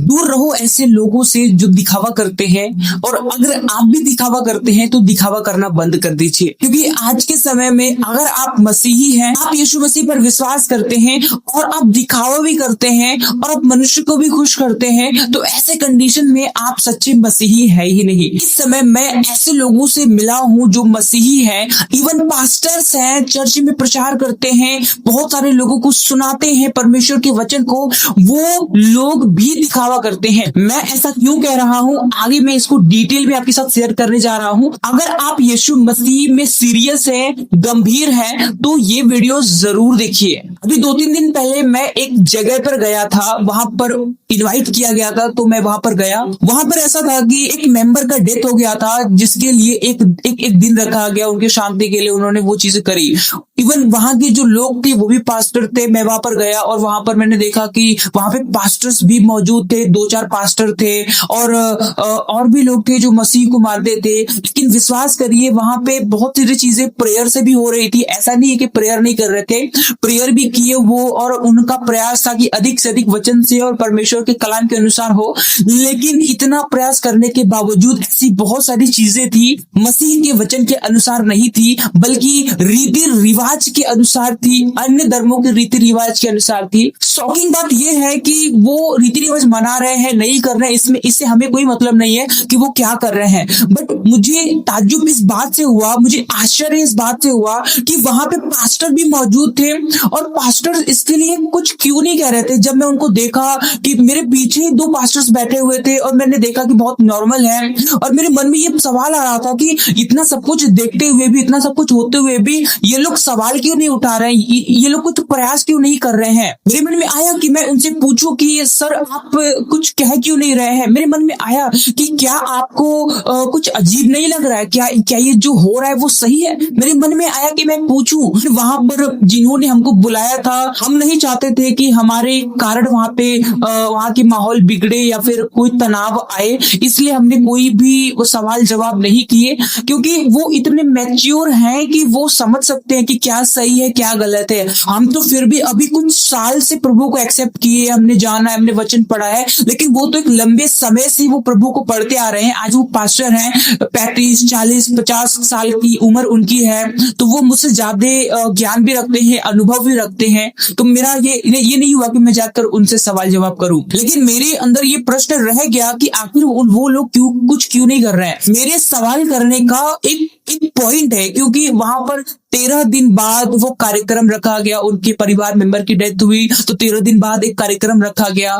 दूर रहो ऐसे लोगों से जो दिखावा करते हैं। और अगर आप भी दिखावा करते हैं तो दिखावा करना बंद कर दीजिए, क्योंकि आज के समय में अगर आप मसीही हैं, आप यीशु मसीह पर विश्वास करते हैं और आप दिखावा भी करते हैं और आप मनुष्य को भी खुश करते हैं, तो ऐसे कंडीशन में आप सच्चे मसीही है ही नहीं। इस समय मैं ऐसे लोगों से मिला हूं जो मसीही हैं, इवन पास्टर्स हैं, चर्च में प्रचार करते हैं, बहुत सारे लोगों को सुनाते हैं परमेश्वर के वचन को, वो लोग भी दिखावा करते हैं। मैं ऐसा क्यों कह रहा हूं, आगे मैं इसको डिटेल में आपके साथ शेयर करने जा रहा हूं। अगर आप यीशु मसीह में सीरियस हैं, गंभीर हैं, तो ये वीडियो जरूर देखिए। अभी 2-3 दिन पहले मैं एक जगह पर गया था, वहां पर इनवाइट किया गया था, तो मैं वहां पर गया। वहां पर ऐसा था कि एक मेंबर का डेथ हो गया था, जिसके लिए एक दिन रखा गया उनके शांति के लिए। उन्होंने वो चीजें करी। इवन वहां के जो लोग थे वो भी पास्टर थे। मैं वहां पर गया और वहां पर मैंने देखा कि वहां पे पास्टर्स भी मौजूद थे, 2-4 पास्टर थे और भी लोग थे जो मसीह को मानते थे। लेकिन विश्वास करिए, वहां पे बहुत सारी चीजें प्रेयर से भी हो रही थी। ऐसा नहीं है कि प्रेयर नहीं कर रहे थे, प्रेयर भी किए वो, और उनका प्रयास था कि अधिक से अधिक वचन से और परमेश्वर के कलाम के अनुसार हो। लेकिन इतना प्रयास करने के बावजूद ऐसी बहुत सारी चीजें थी मसीह के वचन के अनुसार नहीं थी, बल्कि रीति रिवाज के अनुसार थी, अन्य धर्मों के रीति रिवाज के अनुसार थी। शॉकिंग बात यह है कि वो रीति रिवाज मना रहे हैं, नहीं कर रहे हैं, इससे हमें कोई मतलब नहीं है कि वो क्या कर रहे हैं। बट मुझे ताज्जुब इस बात से हुआ, मुझे आश्चर्य इस बात से हुआ कि वहां पे पास्टर भी मौजूद थे और पास्टर इसके लिए कुछ क्यों नहीं कह रहे थे। जब मैं उनको देखा कि मेरे पीछे 2 पास्टर्स बैठे हुए थे और मैंने देखा कि बहुत नॉर्मल है, और मेरे मन में ये सवाल आ रहा था कि इतना सब कुछ देखते हुए भी, इतना सब कुछ होते हुए भी ये लोग सवाल क्यों नहीं उठा रहे हैं, ये लोग कुछ प्रयास क्यों नहीं कर रहे हैं। मेरे मन में आया कि मैं उनसे पूछूं कि सर आप कुछ कह क्यों नहीं रहे हैं। मेरे मन में आया कि क्या आपको कुछ अजीब नहीं लग रहा है, क्या ये जो हो रहा है वो सही है। मेरे मन में आया कि मैं पूछूं। वहां पर जिन्होंने हमको बुलाया था, हम नहीं चाहते थे कि हमारे कारण वहां पे वहां की माहौल बिगड़े या फिर कोई तनाव आए, इसलिए हमने कोई भी वो सवाल जवाब नहीं किए, क्योंकि वो इतने मैच्योर हैं कि वो समझ सकते हैं कि क्या सही है क्या गलत है। हम तो फिर भी अभी कुछ साल से प्रभु को एक्सेप्ट किए, हमने जाना है, हमने वचन पढ़ा है, लेकिन वो तो एक लंबे समय से वो प्रभु को पढ़ते आ रहे हैं। आज वो पास्टर हैं, 35, 40, 50 साल की उम्र उनकी है, तो वो मुझसे ज्यादा ज्ञान भी रखते हैं, अनुभव भी रखते हैं। तो मेरा ये नहीं हुआ कि मैं जाकर उनसे सवाल जवाब करूं, लेकिन मेरे अंदर ये प्रश्न रह गया कि आखिर वो लोग क्यों नहीं कर रहे हैं। मेरे सवाल करने का एक पॉइंट है, क्योंकि वहां पर 13 दिन बाद वो कार्यक्रम रखा गया। उनके परिवार मेंबर की डेथ हुई तो 13 दिन बाद एक कार्यक्रम रखा गया।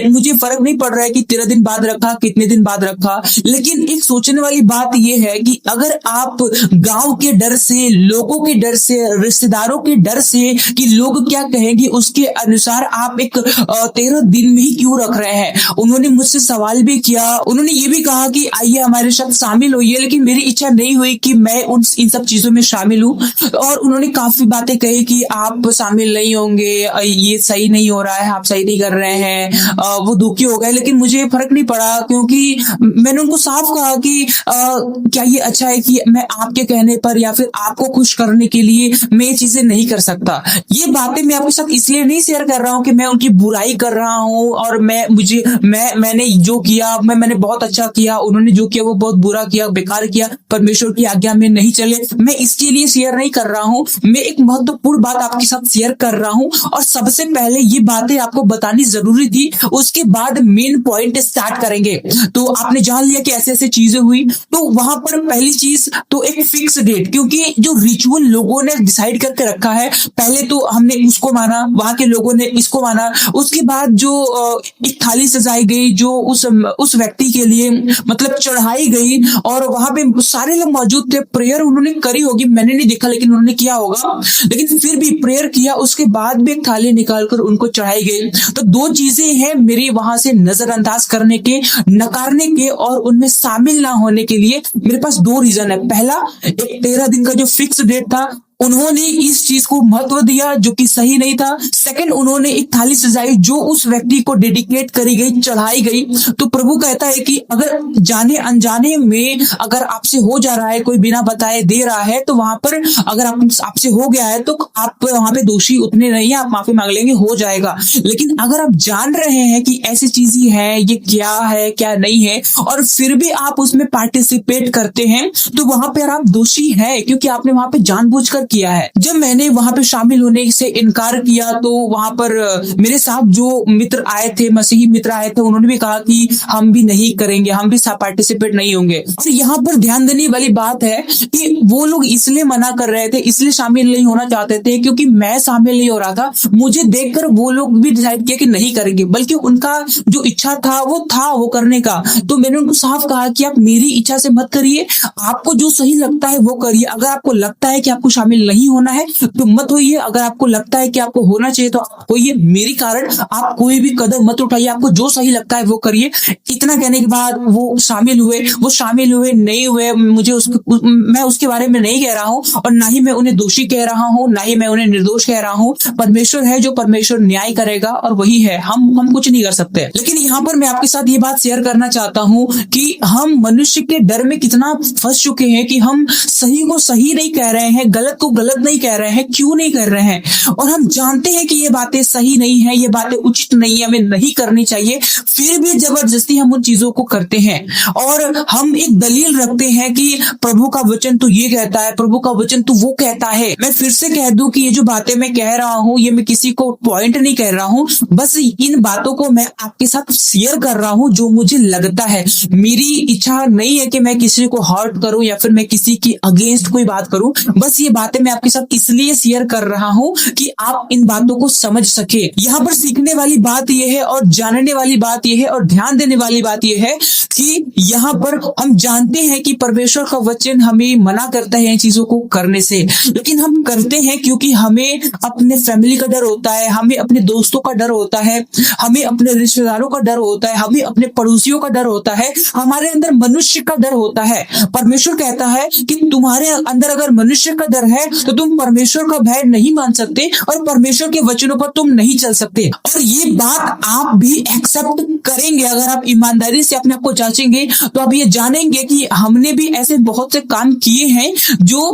मुझे फर्क नहीं पड़ रहा है कि 13 दिन बाद रखा, कितने दिन बाद रखा, लेकिन एक सोचने वाली बात यह है कि अगर आप गांव के डर से, लोगों के डर से, रिश्तेदारों के डर से कि लोग क्या कहेंगे उसके अनुसार आप एक 13 दिन में ही क्यों रख रहे हैं। उन्होंने मुझसे सवाल भी किया, उन्होंने ये भी कहा कि आइए हमारे साथ शामिल होइए, लेकिन मेरी इच्छा नहीं हुई कि मैं इन सब चीजों में शामिल हूं। और उन्होंने काफी बातें कही कि आप शामिल नहीं होंगे, ये सही नहीं हो रहा है, आप सही नहीं कर रहे हैं। वो दुखी हो गए, लेकिन मुझे फर्क नहीं पड़ा, क्योंकि मैंने उनको साफ कहा कि क्या ये अच्छा है कि मैं आपके कहने पर या फिर आपको खुश करने के लिए मैं ये चीजें नहीं कर सकता। ये बातें मैं आपके साथ इसलिए नहीं शेयर कर रहा हूँ कि मैं उनकी बुराई कर रहा हूँ और मैंने जो किया मैंने बहुत अच्छा किया, उन्होंने जो किया वो बहुत बुरा किया, बेकार किया, परमेश्वर की आज्ञा में नहीं चले। मैं इसके लिए शेयर नहीं कर रहा हूं, मैं एक महत्वपूर्ण बात आपके साथ शेयर कर रहा हूं, और सबसे पहले ये बातें आपको बतानी जरूरी थी। उसके बाद मेन पॉइंट स्टार्ट करेंगे। तो आपने जान लिया कि ऐसे ऐसे चीजें हुई, तो वहां पर पहली चीज तो एक फिक्स डेट, क्योंकि जो रिचुअल लोगों ने डिसाइड करके रखा है, पहले तो हमने उसको माना, वहां के लोगों ने इसको माना, उसके बाद जो एक थाली सजाई गई जो उस व्यक्ति के लिए मतलब चढ़ाई गई, और वहां पे सारे लोग मौजूद थे। प्रेयर उन्होंने करी होगी, मैंने नहीं देखा, लेकिन उन्होंने किया होगा, लेकिन फिर भी प्रेयर किया, उसके बाद भी एक थाली निकालकर उनको चढ़ाई गई। तो 2 चीजें हैं मेरी वहां से नजरअंदाज करने के, नकारने के और उनमें शामिल ना होने के लिए मेरे पास 2 रीजन है। पहला, एक 13 दिन का जो फिक्स डेट था उन्होंने इस चीज को महत्व दिया जो कि सही नहीं था। सेकंड, उन्होंने एक थाली सजाई जो उस व्यक्ति को डेडिकेट करी गई, चढ़ाई गई। तो प्रभु कहता है कि अगर जाने अनजाने में अगर आपसे हो जा रहा है, कोई बिना बताए दे रहा है, तो वहां पर अगर आपसे हो गया है तो आप वहां पे दोषी उतने नहीं है, आप माफी मांग लेंगे, हो जाएगा। लेकिन अगर आप जान रहे हैं कि ऐसी चीज ही है, ये क्या है क्या नहीं है, और फिर भी आप उसमें पार्टिसिपेट करते हैं, तो वहां पर आप दोषी है, क्योंकि आपने वहां पे जानबूझकर किया है। जब मैंने वहां पे शामिल होने से इनकार किया तो वहां पर मेरे साथ जो मित्र आए थे, मसीही मित्र आए थे, उन्होंने भी कहा कि हम भी नहीं करेंगे, हम भी पार्टिसिपेट नहीं होंगे। और यहाँ पर ध्यान देने वाली बात है कि वो लोग इसलिए मना कर रहे थे, इसलिए शामिल नहीं होना चाहते थे क्योंकि मैं शामिल नहीं हो रहा था। मुझे देखकर वो लोग भी डिसाइड किया कि नहीं करेंगे, बल्कि उनका जो इच्छा था वो करने का। तो मैंने उनको साफ कहा कि आप मेरी इच्छा से मत करिए, आपको जो सही लगता है वो करिए। अगर आपको लगता है कि आपको शामिल नहीं होना है तो मत होइए, अगर आपको लगता है कि आपको होना चाहिए तो होइए। मेरी कारण आप कोई भी कदम मत उठाइए, आपको जो सही लगता है वो करिए। इतना कहने के बाद वो शामिल हुए नहीं हुए, मैं उसके बारे में नहीं कह रहा हूँ, और ना ही मैं उन्हें दोषी कह रहा हूँ, ना ही मैं उन्हें निर्दोष कह रहा हूँ। परमेश्वर है जो परमेश्वर न्याय करेगा, और वही है, हम कुछ नहीं कर सकते। लेकिन यहाँ पर मैं आपके साथ ये बात शेयर करना चाहता हूँ कि हम मनुष्य के डर में कितना फंस चुके हैं कि हम सही को सही नहीं कह रहे हैं, गलत को गलत नहीं कह रहे हैं। क्यों नहीं कर रहे हैं? और हम जानते हैं कि ये बातें सही नहीं है, ये बातें उचित नहीं है, हमें नहीं करनी चाहिए, फिर भी जबरदस्ती हम उन चीजों को करते हैं। और हम एक दलील रखते हैं कि प्रभु का वचन तो ये कहता है, प्रभु का वचन तो वो कहता है। मैं फिर से कह दूं कि ये जो बातें मैं कह रहा हूँ, ये मैं किसी को पॉइंट नहीं कह रहा हूँ, बस इन बातों को मैं आपके साथ शेयर कर रहा हूँ जो मुझे लगता है। मेरी इच्छा नहीं है कि मैं किसी को हर्ट करूं या फिर मैं किसी की अगेंस्ट कोई बात करूं। बस ये बातें मैं आपके साथ इसलिए शेयर कर रहा हूं कि आप इन बातों को समझ सके। यहाँ पर सीखने वाली बात यह है, और जानने वाली बात यह है, और ध्यान देने वाली बात यह है कि यहाँ पर हम जानते हैं कि परमेश्वर का वचन हमें मना करता है इन चीजों को करने से, लेकिन हम करते हैं क्योंकि हमें अपने फैमिली का डर होता है, हमें अपने दोस्तों का डर होता है, हमें अपने रिश्तेदारों का डर होता है, हमें अपने पड़ोसियों का डर होता है, हमारे अंदर मनुष्य का डर होता है। परमेश्वर कहता है कि तुम्हारे अंदर अगर मनुष्य का डर है तो तुम परमेश्वर का भय नहीं मान सकते और परमेश्वर के वचनों पर तुम नहीं चल सकते। और ये बात आप भी एक्सेप्ट करेंगे अगर आप ईमानदारी से अपने आप को जांचेंगे, तो आप ये जानेंगे कि हमने भी ऐसे बहुत से काम किए हैं जो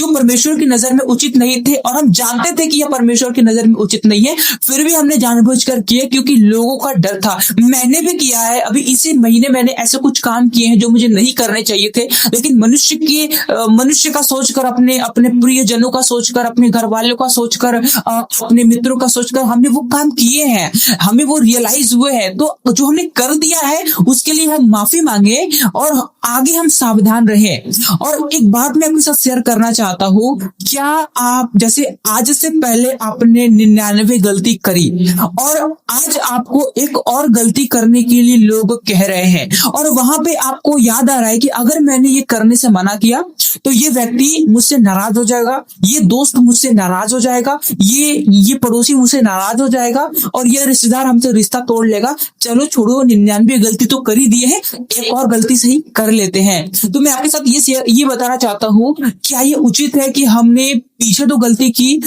परमेश्वर की नजर में उचित नहीं थे, और हम जानते थे कि यह परमेश्वर की नजर में उचित नहीं है, फिर भी हमने जानबूझकर किए क्योंकि लोगों का डर था। मैंने भी किया है, अभी इसी महीने मैंने ऐसे कुछ काम किए हैं जो मुझे नहीं करने चाहिए थे, लेकिन मनुष्य का सोचकर, अपने प्रियजनों का सोचकर, अपने घर वालों का सोचकर, अपने मित्रों का सोचकर हमने वो काम किए हैं, हमें वो रियलाइज हुए हैं। तो जो हमने कर दिया है उसके लिए हम माफी मांगे और आगे हम सावधान रहे। और एक बात मैं आपके साथ शेयर करना चाहता हूँ, क्या आप जैसे आज से पहले आपने 99 गलती करी और आज आपको एक और गलती करने के लिए लोग कह रहे हैं, और वहां पे आपको याद आ रहा है कि अगर मैंने ये करने से मना किया तो ये व्यक्ति मुझसे नाराज हो जाएगा, ये दोस्त मुझसे नाराज हो जाएगा, ये पड़ोसी मुझसे नाराज हो जाएगा, और ये रिश्तेदार हमसे रिश्ता तोड़ लेगा। चलो छोड़ो, 99 गलती तो कर ही दिए हैं, एक और गलती सही कर लेते हैं। तो मैं आपके साथ ये बताना चाहता हूँ, क्या ये उचित है कि हमने पीछे तो गलती की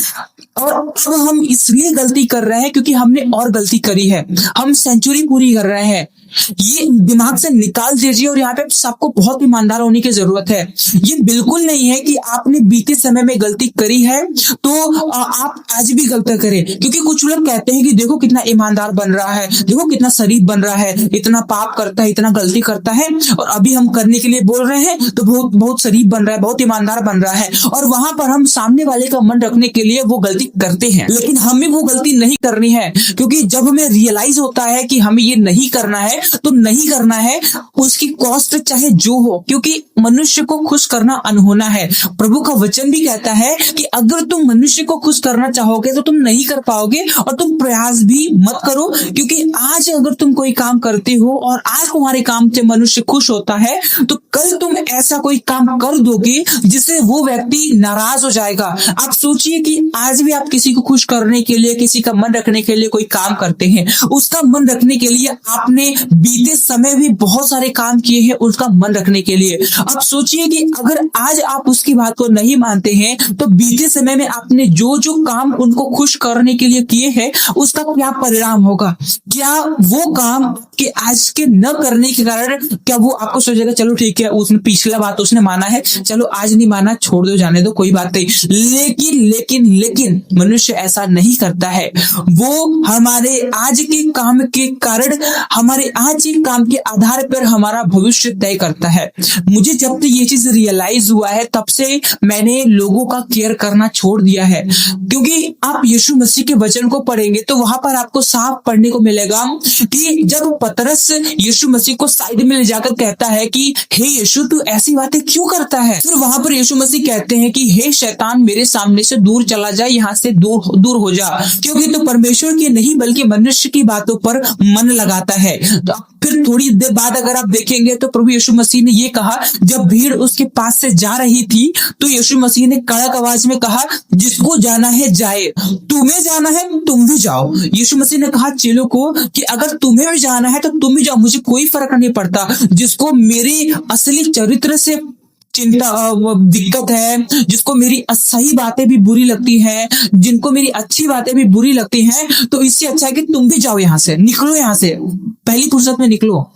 और अब हम इसलिए गलती कर रहे हैं क्योंकि हमने और गलती करी है, हम सेंचुरी पूरी कर रहे हैं? ये दिमाग से निकाल दीजिए। और यहाँ पे सबको बहुत ईमानदार होने की जरूरत है। ये बिल्कुल नहीं है कि आपने बीते समय में गलती करी है तो आप आज भी गलती करें, क्योंकि कुछ लोग कहते हैं कि देखो कितना ईमानदार बन रहा है, देखो कितना शरीफ बन रहा है, इतना पाप करता है, इतना गलती करता है, और अभी हम करने के लिए बोल रहे हैं तो बहुत बहुत शरीफ बन रहा है, बहुत ईमानदार बन रहा है, और वहां पर हम सामने वाले का मन रखने के लिए वो गलती करते हैं। लेकिन हमें वो गलती नहीं करनी है, क्योंकि जब हमें रियलाइज होता है कि हमें ये नहीं करना है तो नहीं करना है, उसकी कॉस्ट चाहे जो हो, क्योंकि मनुष्य को खुश करना अनहोना है। प्रभु का वचन भी कहता है कि अगर तुम मनुष्य को खुश करना चाहोगे तो तुम नहीं कर पाओगे, और तुम प्रयास भी मत करो, क्योंकि आज अगर तुम कोई काम करते हो और आज तुम्हारे काम से मनुष्य खुश होता है तो कल तुम ऐसा कोई काम कर दोगे जिससे वो व्यक्ति नाराज हो जाएगा। आप सोचिए कि आज भी आप किसी को खुश करने के लिए, किसी का मन रखने के लिए कोई काम करते हैं, उसका मन रखने के लिए आपने बीते समय भी बहुत सारे काम किए हैं उसका मन रखने के लिए, अब सोचिए कि अगर आज आप उसकी बात को नहीं मानते हैं तो बीते समय में आपने जो जो काम उनको खुश करने के लिए किए हैं उसका क्या परिणाम होगा। क्या वो काम कि आज के न करने के कारण क्या वो आपको सोचेगा चलो ठीक है उसने पिछला बात उसने माना है, चलो आज नहीं माना छोड़ दो जाने दो कोई बात नहीं। लेकिन लेकिन लेकिन मनुष्य ऐसा नहीं करता है। वो हमारे आज के काम के कारण, हमारे आज के काम के आधार पर हमारा भविष्य तय करता है। मुझे जब से ये चीज रियलाइज हुआ है तब से मैंने लोगों का केयर करना छोड़ दिया है। क्योंकि आप यीशु मसीह के वचन को पढ़ेंगे तो वहां पर आपको साफ पढ़ने को मिलेगा कि जब पतरस यीशु मसीह को साइड में ले जाकर कहता है कि हे यीशु तू ऐसी बातें क्यों करता है, फिर वहां पर यीशु मसीह कहते हैं कि हे शैतान मेरे सामने से दूर चला जा, यहाँ से दूर दूर हो जा, क्योंकि तू परमेश्वर की नहीं बल्कि मनुष्य की बातों पर मन लगाता है। तो फिर थोड़ी देर बाद अगर आप देखेंगे तो प्रभु यीशु मसीह ने ये कहा, जब भीड़ उसके पास से जा रही थी तो यीशु मसीह ने कड़क आवाज में कहा जिसको जाना है जाए, तुम्हें जाना है तुम भी जाओ। यीशु मसीह ने कहा चेलों को कि अगर तुम्हें भी जाना है तो तुम भी जाओ, मुझे कोई फर्क नहीं पड़ता। जिसको मेरी असली चरित्र से चिंता दिक्कत है, जिसको मेरी सही बातें भी बुरी लगती हैं, जिनको मेरी अच्छी बातें भी बुरी लगती हैं, तो इससे अच्छा है कि तुम भी जाओ, यहाँ से निकलो, यहाँ से पहली फुर्सत में निकलो।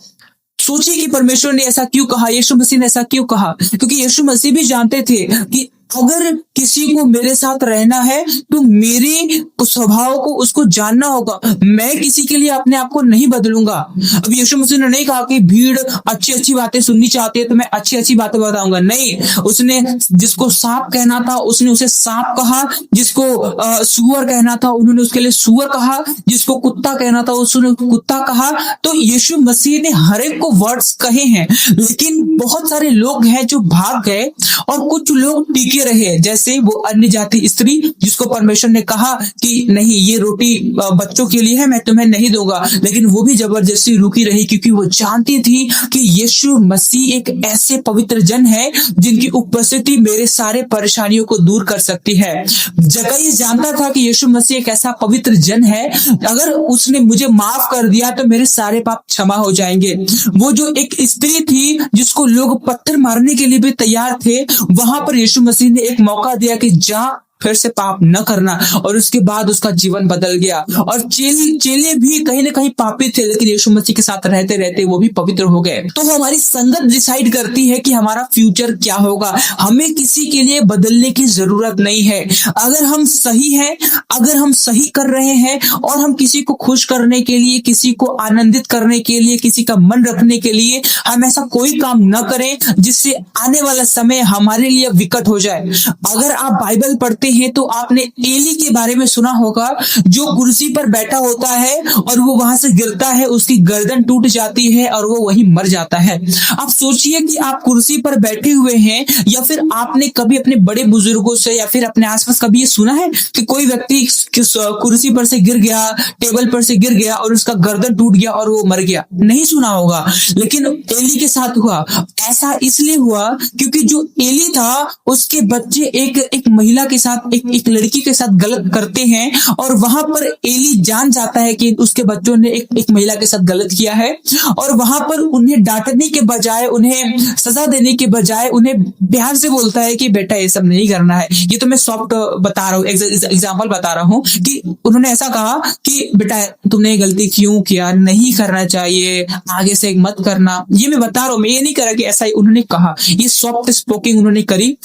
सोचिए कि परमेश्वर ने ऐसा क्यों कहा, यीशु मसीह ने ऐसा क्यों कहा, क्योंकि यीशु मसीह भी जानते थे कि अगर किसी को मेरे साथ रहना है तो मेरे स्वभाव को उसको जानना होगा। मैं किसी के लिए अपने आप को नहीं बदलूंगा। अब यीशु मसीह ने नहीं कहा कि भीड़ अच्छी अच्छी बातें सुननी चाहती है तो मैं अच्छी अच्छी बातें बताऊंगा, नहीं। उसने जिसको सांप कहना था उसने उसे सांप कहा, जिसको सुअर कहना था उन्होंने उसके लिए सुअर कहा, जिसको कुत्ता कहना था उसने कुत्ता कहा। तो यीशु मसीह ने हर एक को वर्ड्स कहे हैं, लेकिन बहुत सारे लोग हैं जो भाग गए और कुछ लोग टिके रहे। जैसे वो अन्य जाति स्त्री जिसको परमेश्वर ने कहा कि नहीं ये रोटी बच्चों के लिए है, मैं तुम्हें नहीं दूंगा, लेकिन वो भी जबरदस्ती रुकी रही क्योंकि वो जानती थी कि यीशु मसीह एक ऐसे पवित्र जन है जिनकी उपस्थिति मेरे सारे परेशानियों को दूर कर सकती है। जक्कई जानता था कि यीशु मसीह एक ऐसा पवित्र जन है, अगर उसने मुझे माफ कर दिया तो मेरे सारे पाप क्षमा हो जाएंगे। वो जो एक स्त्री थी जिसको लोग पत्थर मारने के लिए भी तैयार थे, वहां पर यीशु मसीह ने एक मौका दिया कि जा फिर से पाप न करना, और उसके बाद उसका जीवन बदल गया। और चेले भी कहीं ना कहीं पापी थे, लेकिन यीशु मसीह के साथ रहते रहते वो भी पवित्र हो गए। तो हमारी संगत डिसाइड करती है कि हमारा फ्यूचर क्या होगा। हमें किसी के लिए बदलने की जरूरत नहीं है। अगर हम सही हैं, अगर हम सही कर रहे हैं और हम किसी को खुश करने के लिए, किसी को आनंदित करने के लिए, किसी का मन रखने के लिए हम ऐसा कोई काम न करें जिससे आने वाला समय हमारे लिए विकट हो जाए। अगर आप बाइबल पढ़ते हैं तो आपने एली के बारे में सुना होगा, जो कुर्सी पर बैठा होता है और वो वहां से गिरता है, उसकी गर्दन टूट जाती है और वो वहीं मर जाता है। आप सोचिए कि आप कुर्सी पर बैठे हुए हैं, या फिर आपने कभी अपने बड़े बुजुर्गों से या फिर अपने आसपास कभी ये सुना है कि कोई व्यक्ति कुर्सी पर से गिर गया, टेबल पर से गिर गया और उसका गर्दन टूट गया और वो मर गया? नहीं सुना होगा। लेकिन एली के साथ हुआ। ऐसा इसलिए हुआ क्योंकि जो एली था उसके बच्चे एक महिला के साथ, एक लड़की के साथ गलत करते हैं, और वहां पर एली जान जाता है कि उसके बच्चों ने एक महिला के साथ गलत किया है, और वहां पर उन्हें डांटने के बजाय, उन्हें सजा देने के बजाय उन्हें प्यार से बोलता है कि बेटा ये सब नहीं करना है। ये तो मैं सॉफ्ट बता रहा हूँ, एग्जाम्पल बता रहा हूँ कि उन्होंने ऐसा कहा कि बेटा तुमने गलती क्यों किया, नहीं करना चाहिए, आगे से मत करना। ये मैं बता रहा हूँ, मैं ये नहीं करा कि ऐसा ही उन्होंने कहा। ये सॉफ्ट स्पोकिंग उन्होंने करी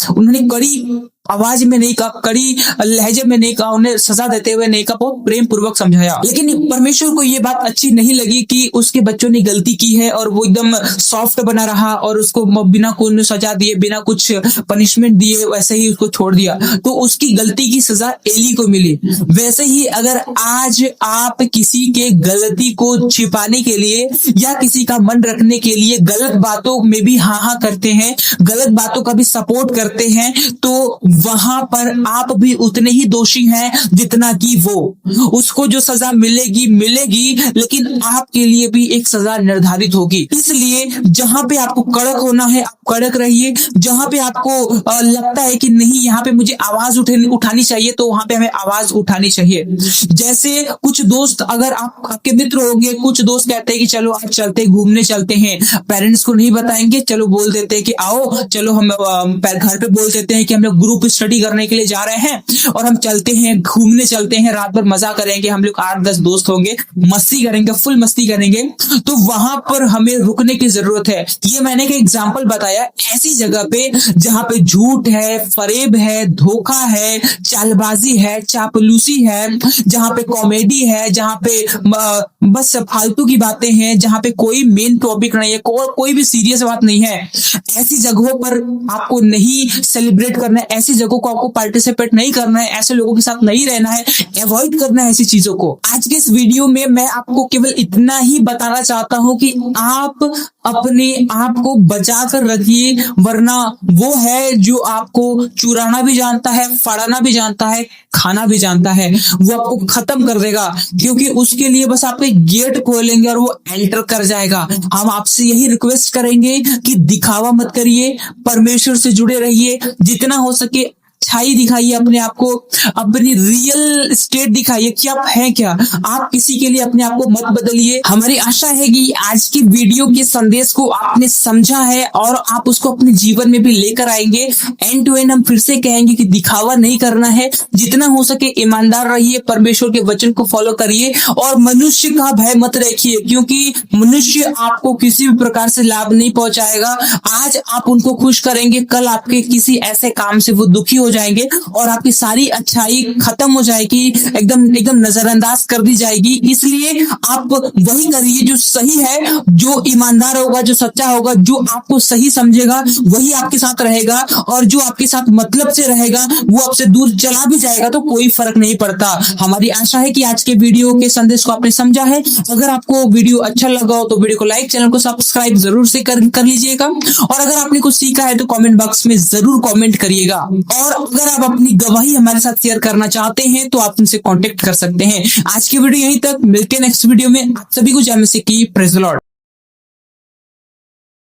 आवाज में नहीं कहा, कड़ी लहजे में नहीं कहा, उन्हें सजा देते हुए नहीं कहा, बहुत प्रेम पूर्वक समझाया। लेकिन परमेश्वर को ये बात अच्छी नहीं लगी कि उसके बच्चों ने गलती की है और वो एकदम सॉफ्ट बना रहा और उसको बिना कोई सजा दिए, बिना कुछ पनिशमेंट दिए वैसे ही उसको छोड़ दिया। तो उसकी गलती की सजा एली को मिली। वैसे ही अगर आज आप किसी के गलती को छिपाने के लिए या किसी का मन रखने के लिए गलत बातों में भी हाँ करते हैं, गलत बातों का भी सपोर्ट करते हैं, तो वहां पर आप भी उतने ही दोषी हैं जितना कि वो। उसको जो सजा मिलेगी मिलेगी, लेकिन आपके लिए भी एक सजा निर्धारित होगी। इसलिए जहां पे आपको कड़क होना है आप कड़क रहिए, जहां पे आपको लगता है कि नहीं यहाँ पे मुझे आवाज उठानी चाहिए तो वहां पे हमें आवाज उठानी चाहिए। जैसे कुछ दोस्त, अगर आपके मित्र होंगे, कुछ दोस्त कहते हैं कि चलो आज चलते घूमने चलते हैं, पेरेंट्स को नहीं बताएंगे, चलो बोल देते हैं कि आओ चलो हम घर पे बोल देते हैं कि हम लोग ग्रुप स्टडी करने के लिए जा रहे हैं और हम चलते हैं घूमने चलते हैं, रात भर मजा करेंगे, हम लोग 8-10 दोस्त होंगे, मस्ती करेंगे, फुल मस्ती करेंगे। तो वहां पर हमें रुकने की जरूरत है। ये मैंने एक एग्जांपल बताया, ऐसी जगह पे जहां पे झूठ है, फरेब है, धोखा है, चालबाजी है, चापलूसी है, जहां पे कॉमेडी है, जहां पे बस फालतू की बातें हैं, जहां पे कोई मेन टॉपिक नहीं है, कोई भी सीरियस बात नहीं है, ऐसी जगहों पर आपको नहीं सेलिब्रेट करना है, ऐसी जगहों को आपको पार्टिसिपेट नहीं करना है, ऐसे लोगों के साथ नहीं रहना है, अवॉइड करना है ऐसी चीजों को। आज के इस वीडियो में मैं आपको केवल इतना ही बताना चाहता हूं कि आप अपने आप को बचा कर रखिए, वरना वो है जो आपको चुराना भी जानता है, फाड़ना भी जानता है, खाना भी जानता है, वो आपको खत्म कर देगा। क्योंकि उसके लिए बस आप एक गेट खोलेंगे और वो एंटर कर जाएगा। हम आपसे यही रिक्वेस्ट करेंगे कि दिखावा मत करिए, परमेश्वर से जुड़े रहिए, जितना हो सके अच्छाई दिखाइए अपने आप को, अपनी रियल स्टेट दिखाइए कि आप हैं क्या। आप किसी के लिए अपने आप को मत बदलिए। हमारी आशा है कि आज की वीडियो के संदेश को आपने समझा है और आप उसको अपने जीवन में भी लेकर आएंगे। एंड टू एंड हम फिर से कहेंगे कि दिखावा नहीं करना है, जितना हो सके ईमानदार रहिए, परमेश्वर के वचन को फॉलो करिए और मनुष्य का भय मत रखिए, क्योंकि मनुष्य आपको किसी भी प्रकार से लाभ नहीं पहुंचाएगा। आज आप उनको खुश करेंगे, कल आपके किसी ऐसे काम से वो दुखी हो जाएंगे और आपकी सारी अच्छाई खत्म हो जाएगी, एकदम नजरअंदाज कर दी जाएगी। इसलिए आप वही करिए जो सही है, जो ईमानदार होगा, जो सच्चा होगा, जो आपको सही समझेगा, वही आपके साथ रहेगा। और जो आपके साथ मतलब से रहेगा वो आपसे दूर चला भी जाएगा तो कोई फर्क नहीं पड़ता। हमारी आशा है कि आज के वीडियो के संदेश को आपने समझा है। अगर आपको वीडियो अच्छा लगा हो तो वीडियो को लाइक, चैनल को सब्सक्राइब जरूर से कर लीजिएगा। और अगर आपने कुछ सीखा है तो कमेंट बॉक्स में जरूर कमेंट करिएगा। और अगर आप अपनी गवाही हमारे साथ शेयर करना चाहते हैं तो आप उनसे कांटेक्ट कर सकते हैं। आज की वीडियो यहीं तक, मिलते हैं नेक्स्ट वीडियो में। आप सभी को जय मसीह की, प्रेज़ द लॉर्ड।